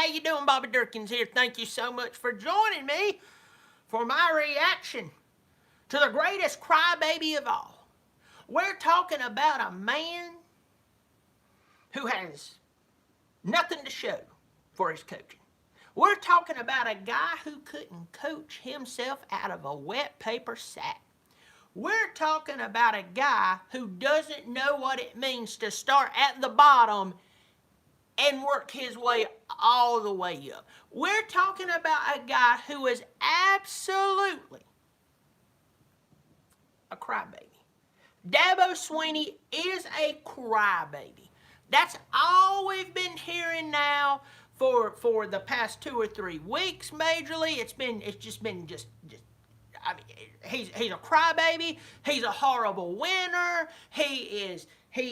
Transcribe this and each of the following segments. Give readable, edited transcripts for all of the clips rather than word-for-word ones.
how you doing? Bobby Dirkens here. Thank you so much for joining me for my reaction to the greatest crybaby of all. We're talking about a man who has nothing to show for his coaching. We're talking about a guy who couldn't coach himself out of a wet paper sack. We're talking about a guy who doesn't know what it means to start at the bottom and work his way all the way up. We're talking about a guy who is absolutely a crybaby. Dabo Swinney is a crybaby. That's all we've been hearing now for the past 2 or 3 weeks majorly. It's just been I mean, he's a crybaby. He's a horrible winner. He is an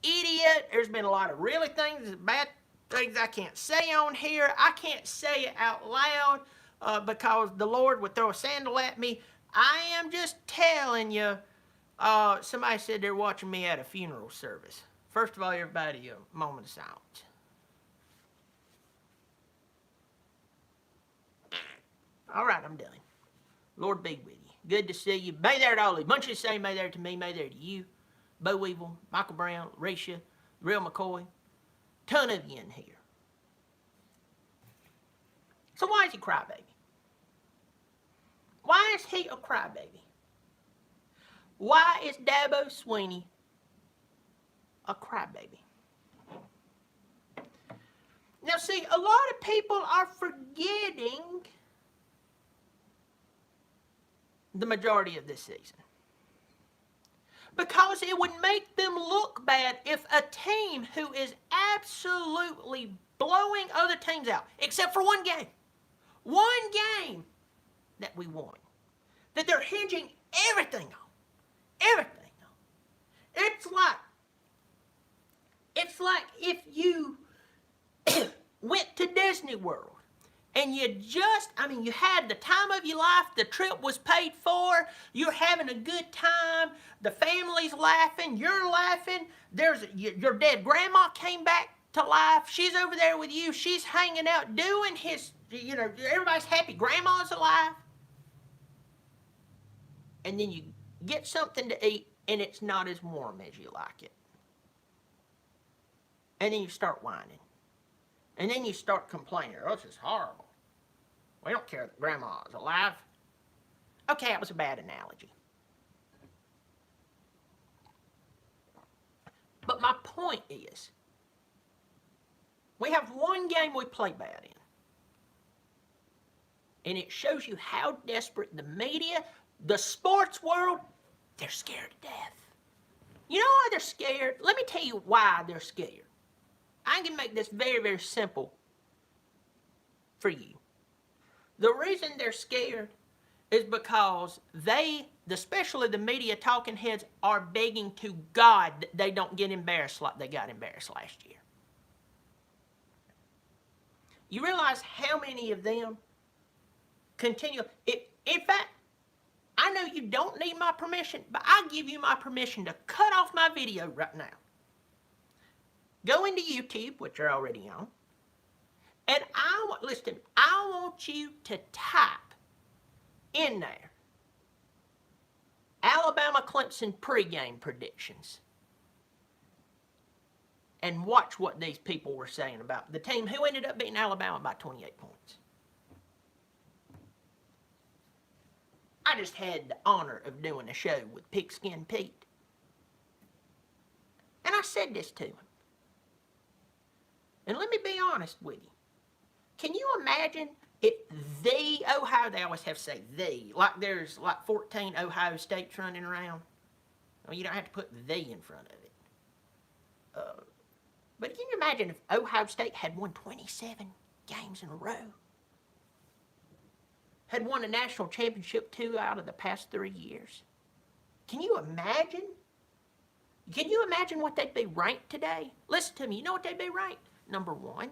idiot. There's been a lot of really bad things I can't say on here. I can't say it out loud because the Lord would throw a sandal at me. I am just telling you. Somebody said they're watching me at a funeral service. First of all, everybody, a moment of silence. All right, I'm done. Lord be with you. Good to see you. May there to all of you. Bunch of you say may there to me, may there to you. Bo Weevil, Michael Brown, Risha, Real McCoy. Ton of you in here. So why is he a crybaby? Why is he a crybaby? Why is Dabo Swinney a crybaby? Now see, a lot of people are forgetting the majority of this season. Because it would make them look bad if a team who is absolutely blowing other teams out, except for one game that we won, that they're hinging everything on. Everything on. It's like if you went to Disney World and you had the time of your life, the trip was paid for, you're having a good time, the family's laughing, you're laughing, your dead grandma came back to life, she's over there with you, she's hanging out doing everybody's happy, grandma's alive. And then you get something to eat and it's not as warm as you like it. And then you start whining. And then you start complaining, oh, this is horrible. We don't care that grandma's alive. Okay, that was a bad analogy. But my point is, we have one game we play bad in. And it shows you how desperate the media, the sports world, they're scared to death. You know why they're scared? Let me tell you why they're scared. I can make this very, very simple for you. The reason they're scared is because especially the media talking heads, are begging to God that they don't get embarrassed like they got embarrassed last year. You realize how many of them continue? In fact, I know you don't need my permission, but I'll give you my permission to cut off my video right now. Go into YouTube, which you're already on, and I want you to type in there Alabama Clemson pregame predictions and watch what these people were saying about the team who ended up beating Alabama by 28 points. I just had the honor of doing a show with Pigskin Pete. And I said this to him. And let me be honest with you. Can you imagine if the Ohio, they always have to say the, like there's like 14 Ohio States running around. Well, you don't have to put the in front of it. But can you imagine if Ohio State had won 27 games in a row? Had won a national championship 2 out of the past 3 years? Can you imagine? Can you imagine what they'd be ranked today? Listen to me, you know what they'd be ranked? Number 1.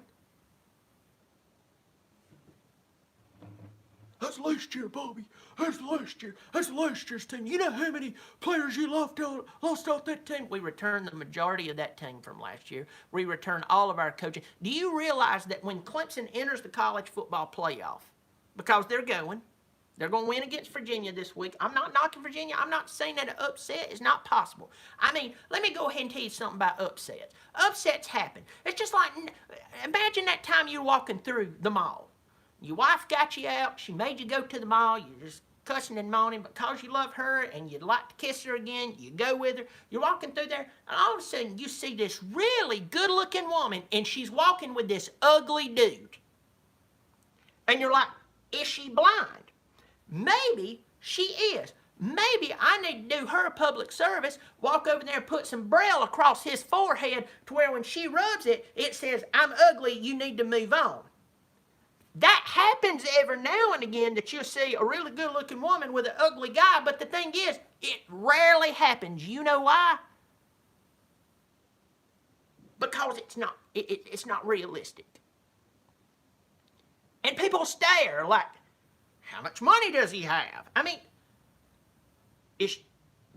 That's last year, Bobby. That's last year. That's last year's team. You know how many players you lost off that team? We returned the majority of that team from last year. We returned all of our coaching. Do you realize that when Clemson enters the college football playoff, because they're going to win against Virginia this week. I'm not knocking Virginia. I'm not saying that an upset is not possible. I mean, let me go ahead and tell you something about upsets. Upsets happen. It's just like, imagine that time you're walking through the mall. Your wife got you out. She made you go to the mall. You're just cussing and moaning because you love her and you'd like to kiss her again. You go with her. You're walking through there, and all of a sudden you see this really good-looking woman, and she's walking with this ugly dude. And you're like, is she blind? Maybe she is. Maybe I need to do her a public service, walk over there and put some braille across his forehead to where when she rubs it, it says, I'm ugly, you need to move on. That happens every now and again that you'll see a really good-looking woman with an ugly guy, but the thing is, it rarely happens. You know why? Because it's not realistic. And people stare like, how much money does he have? I mean,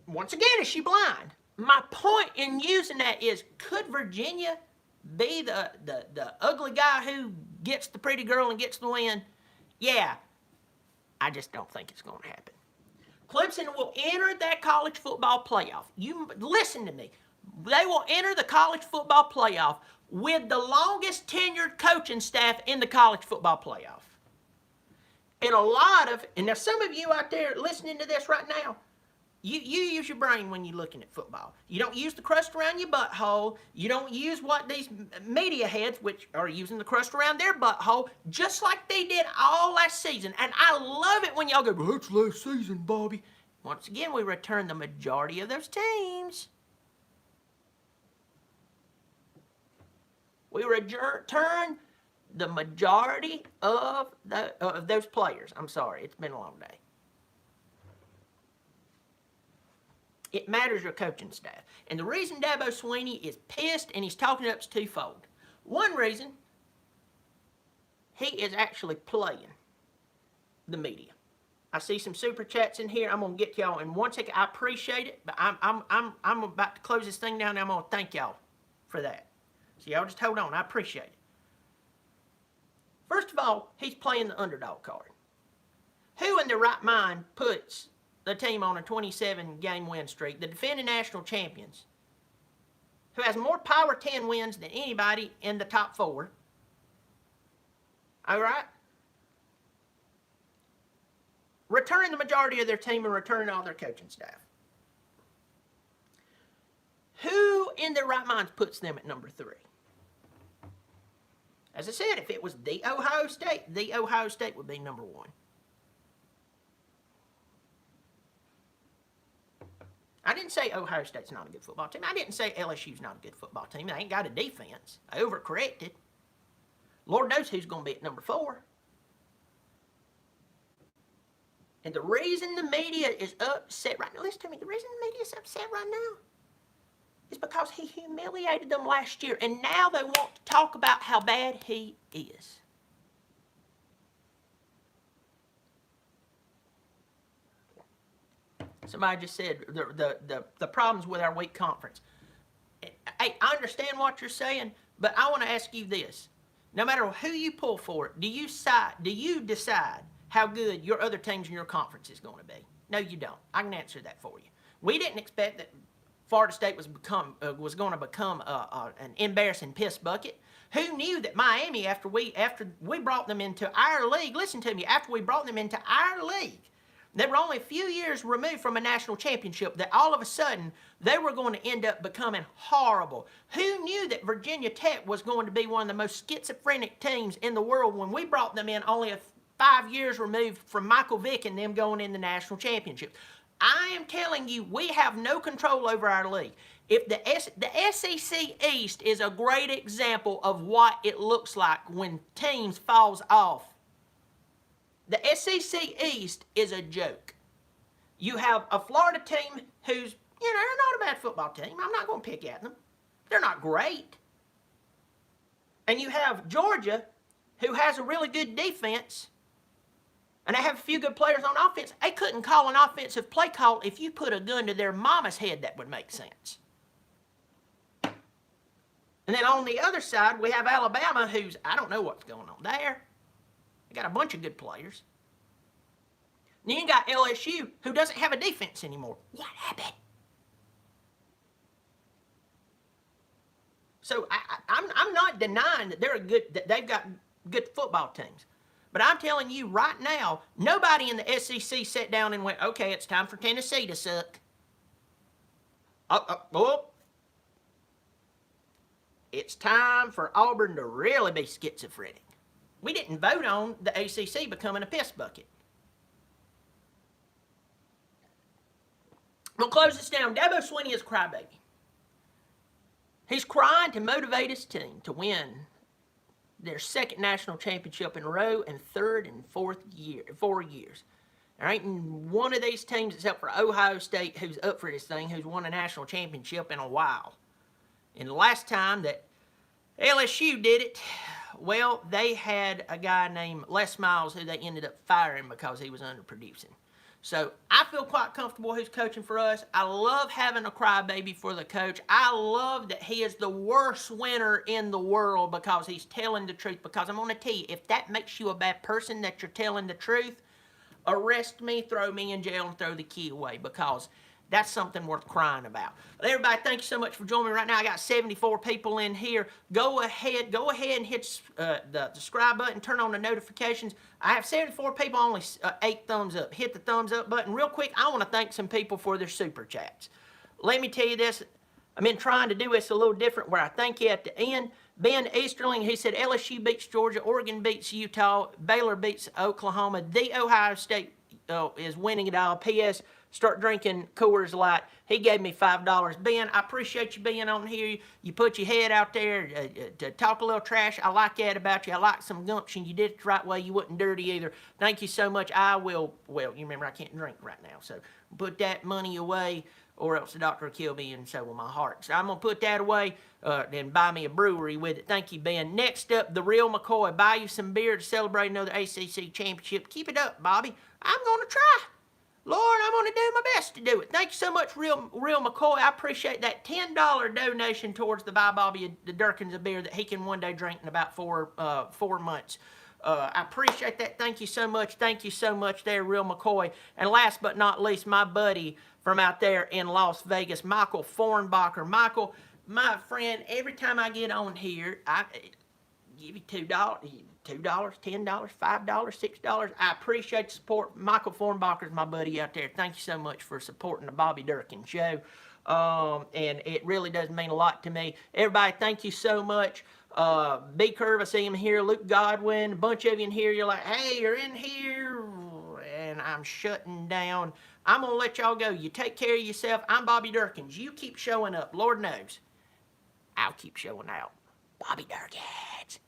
once again, is she blind? My point in using that is, could Virginia be the ugly guy who gets the pretty girl and gets the win? Yeah, I just don't think it's going to happen. Clemson will enter that college football playoff. You listen to me. They will enter the college football playoff with the longest tenured coaching staff in the college football playoff. And now some of you out there listening to this right now, you use your brain when you're looking at football. You don't use the crust around your butthole. You don't use what these media heads, which are using the crust around their butthole, just like they did all last season. And I love it when y'all go, well, it's last season, Bobby. Once again, we return the majority of those teams. We return the majority of those players. I'm sorry, it's been a long day. It matters your coaching staff. And the reason Dabo Swinney is pissed and he's talking up is twofold. One reason, he is actually playing the media. I see some super chats in here. I'm gonna get to y'all in 1 second. I appreciate it, but I'm about to close this thing down and I'm gonna thank y'all for that. So y'all just hold on. I appreciate it. First of all, he's playing the underdog card. Who in their right mind puts the team on a 27-game win streak, the defending national champions, who has more Power 10 wins than anybody in the top 4? All right? Returning the majority of their team and returning all their coaching staff. Who in their right minds puts them at number 3? As I said, if it was the Ohio State would be number 1. I didn't say Ohio State's not a good football team. I didn't say LSU's not a good football team. They ain't got a defense. I overcorrected. Lord knows who's going to be at number 4. And the reason the media is upset right now, listen to me, the reason the media is upset right now is because he humiliated them last year, and now they want to talk about how bad he is. Somebody just said the problems with our weak conference. Hey, I understand what you're saying, but I want to ask you this. No matter who you pull for it, do you decide how good your other teams in your conference is going to be? No, you don't. I can answer that for you. We didn't expect that Florida State was going to become an embarrassing piss bucket. Who knew that Miami, after we brought them into our league, listen to me, after we brought them into our league, they were only a few years removed from a national championship, that all of a sudden they were going to end up becoming horrible. Who knew that Virginia Tech was going to be one of the most schizophrenic teams in the world when we brought them in only 5 years removed from Michael Vick and them going in the national championship? I am telling you, we have no control over our league. If the SEC East is a great example of what it looks like when teams falls off. The SEC East is a joke. You have a Florida team who's, they're not a bad football team. I'm not going to pick at them. They're not great. And you have Georgia, who has a really good defense. And they have a few good players on offense. They couldn't call an offensive play call. If you put a gun to their mama's head, that would make sense. And then on the other side, we have Alabama, who's, I don't know what's going on there. They got a bunch of good players. And then you got LSU, who doesn't have a defense anymore. What happened? So I'm not denying that that they've got good football teams. But I'm telling you right now, nobody in the SEC sat down and went, okay, it's time for Tennessee to suck. It's time for Auburn to really be schizophrenic. We didn't vote on the ACC becoming a piss bucket. We'll close this down. Dabo Swinney is a crybaby. He's crying to motivate his team to win their second national championship in a row and third and 4 years. There ain't one of these teams except for Ohio State who's up for this thing, who's won a national championship in a while. And the last time that LSU did it, well, they had a guy named Les Miles who they ended up firing because he was underproducing. So I feel quite comfortable who's coaching for us. I love having a crybaby for the coach. I love that he is the worst winner in the world because he's telling the truth. Because I'm going to tell you, if that makes you a bad person that you're telling the truth, arrest me, throw me in jail, and throw the key away, because that's something worth crying about. Well, everybody, thank you so much for joining me right now. I got 74 people in here. Go ahead and hit the subscribe button, turn on the notifications. I have 74 people, only 8 thumbs up. Hit the thumbs up button. Real quick, I want to thank some people for their super chats. Let me tell you this. I've been trying to do this a little different where I thank you at the end. Ben Easterling, he said LSU beats Georgia, Oregon beats Utah, Baylor beats Oklahoma. The Ohio State is winning it all. P.S. Start drinking Coors Light. He gave me $5. Ben, I appreciate you being on here. You put your head out there to talk a little trash. I like that about you. I like some gumption. You did it the right way. You wasn't dirty either. Thank you so much. I will, well, you remember I can't drink right now, so put that money away or else the doctor will kill me, and so will my heart. So I'm going to put that away and buy me a brewery with it. Thank you, Ben. Next up, the real McCoy. Buy you some beer to celebrate another ACC championship. Keep it up, Bobby. I'm going to try. Lord, I'm going to do my best to do it. Thank you so much, Real McCoy. I appreciate that $10 donation towards the Buy Bobby Dirkens a beer that he can one day drink in about 4 months. I appreciate that. Thank you so much. Thank you so much there, Real McCoy. And last but not least, my buddy from out there in Las Vegas, Michael Fornbacher. Michael, my friend, every time I get on here, I give you $2, $10, $5, $6. I appreciate the support. Michael Fornbacher's my buddy out there. Thank you so much for supporting the Bobby Dirkens Show. And it really does mean a lot to me. Everybody, thank you so much. B Curve, I see him here. Luke Godwin, a bunch of you in here. You're like, hey, you're in here. And I'm shutting down. I'm going to let y'all go. You take care of yourself. I'm Bobby Dirkens. You keep showing up. Lord knows, I'll keep showing out. Bobby Dirkens.